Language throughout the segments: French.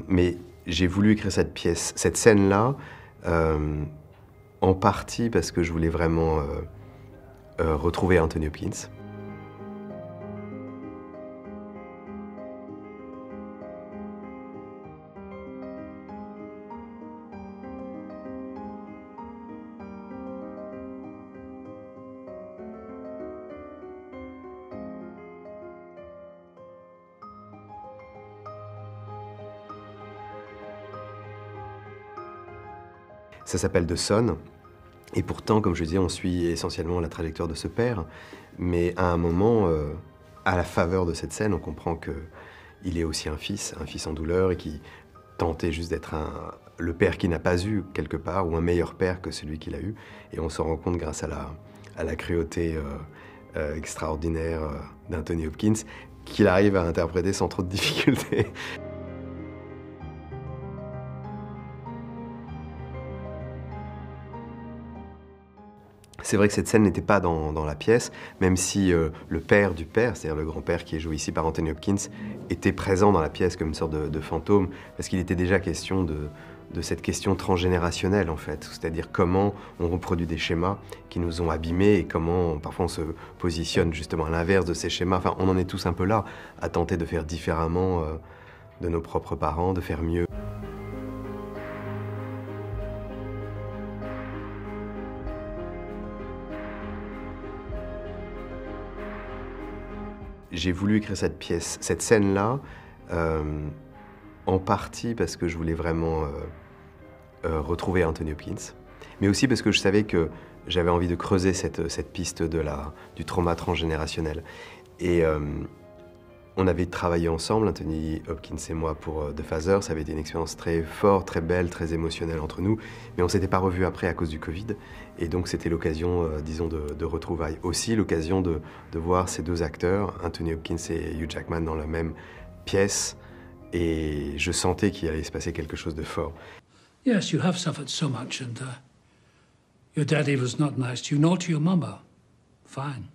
Mais j'ai voulu écrire cette pièce, cette scène-là, en partie parce que je voulais vraiment retrouver Anthony Hopkins. Ça s'appelle The Son, et pourtant, comme je disais, on suit essentiellement la trajectoire de ce père, mais à un moment, à la faveur de cette scène, on comprend qu'il est aussi un fils en douleur, et qui tentait juste d'être le père qu'il n'a pas eu quelque part, ou un meilleur père que celui qu'il a eu, et on se rend compte grâce à la cruauté extraordinaire d'Anthony Hopkins, qu'il arrive à interpréter sans trop de difficulté. C'est vrai que cette scène n'était pas dans la pièce, même si le père du père, c'est-à-dire le grand-père qui est joué ici par Anthony Hopkins, était présent dans la pièce comme une sorte de fantôme, parce qu'il était déjà question de cette question transgénérationnelle, en fait. C'est-à-dire comment on reproduit des schémas qui nous ont abîmés et comment parfois on se positionne justement à l'inverse de ces schémas. Enfin, on en est tous un peu là, à tenter de faire différemment de nos propres parents, de faire mieux. J'ai voulu écrire cette pièce, cette scène-là, en partie parce que je voulais vraiment retrouver Anthony Hopkins, mais aussi parce que je savais que j'avais envie de creuser cette piste du trauma transgénérationnel. Et on avait travaillé ensemble, Anthony Hopkins et moi, pour The Father. Ça avait été une expérience très forte, très belle, très émotionnelle entre nous, mais on ne s'était pas revus après à cause du Covid. Et donc c'était l'occasion, disons, de retrouvailles. Aussi l'occasion de voir ces deux acteurs, Anthony Hopkins et Hugh Jackman, dans la même pièce. Et je sentais qu'il allait se passer quelque chose de fort. Yes, you have suffered so much, and your daddy was not nice to you, nor to your mama. Fine.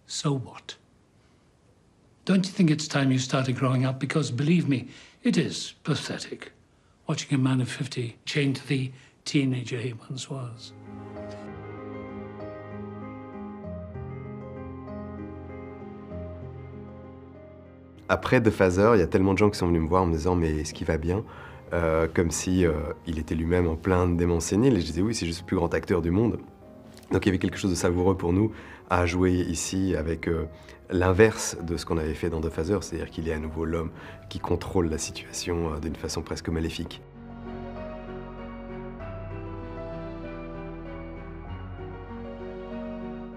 So what? Don't you think it's time you started growing up? Because, believe me, it is pathetic, watching a man of 50 chained to the teenager he once was. Après The Father, il y a tellement de gens qui sont venus me voir en me disant « mais est-ce qu'il va bien ?» Comme si il était lui-même en plein démence sénile. Et je disais « oui, c'est juste le plus grand acteur du monde ». Donc il y avait quelque chose de savoureux pour nous à jouer ici avec l'inverse de ce qu'on avait fait dans The Father, c'est-à-dire qu'il est à nouveau l'homme qui contrôle la situation d'une façon presque maléfique.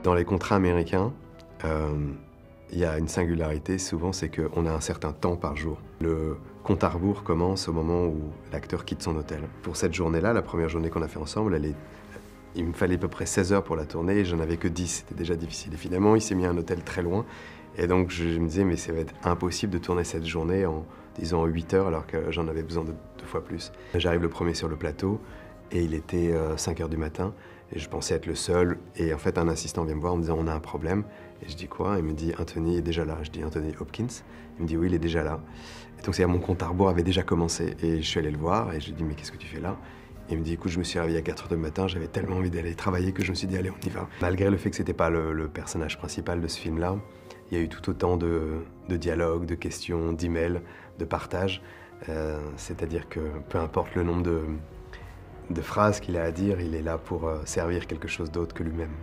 Dans les contrats américains, il y a une singularité souvent, c'est qu'on a un certain temps par jour. Le compte à rebours commence au moment où l'acteur quitte son hôtel. Pour cette journée-là, la première journée qu'on a fait ensemble, il me fallait à peu près 16 heures pour la tourner et j'en avais que 10, c'était déjà difficile. Et finalement, il s'est mis à un hôtel très loin et donc je me disais mais ça va être impossible de tourner cette journée en, disons, 8 heures alors que j'en avais besoin de 2 fois plus. J'arrive le premier sur le plateau et il était 5 heures du matin et je pensais être le seul et en fait un assistant vient me voir en me disant on a un problème et je dis quoi? Il me dit Anthony est déjà là. Je dis Anthony Hopkins. Il me dit oui, il est déjà là. Et donc c'est-à-dire mon compte à rebours avait déjà commencé et je suis allé le voir et je lui ai dit mais qu'est-ce que tu fais là? Et il me dit, écoute, je me suis réveillé à 4 heures du matin, j'avais tellement envie d'aller travailler que je me suis dit, allez, on y va. Malgré le fait que c'était pas le personnage principal de ce film-là, il y a eu tout autant de dialogues, de questions, d'emails, de partages. C'est-à-dire que peu importe le nombre de phrases qu'il a à dire, il est là pour servir quelque chose d'autre que lui-même.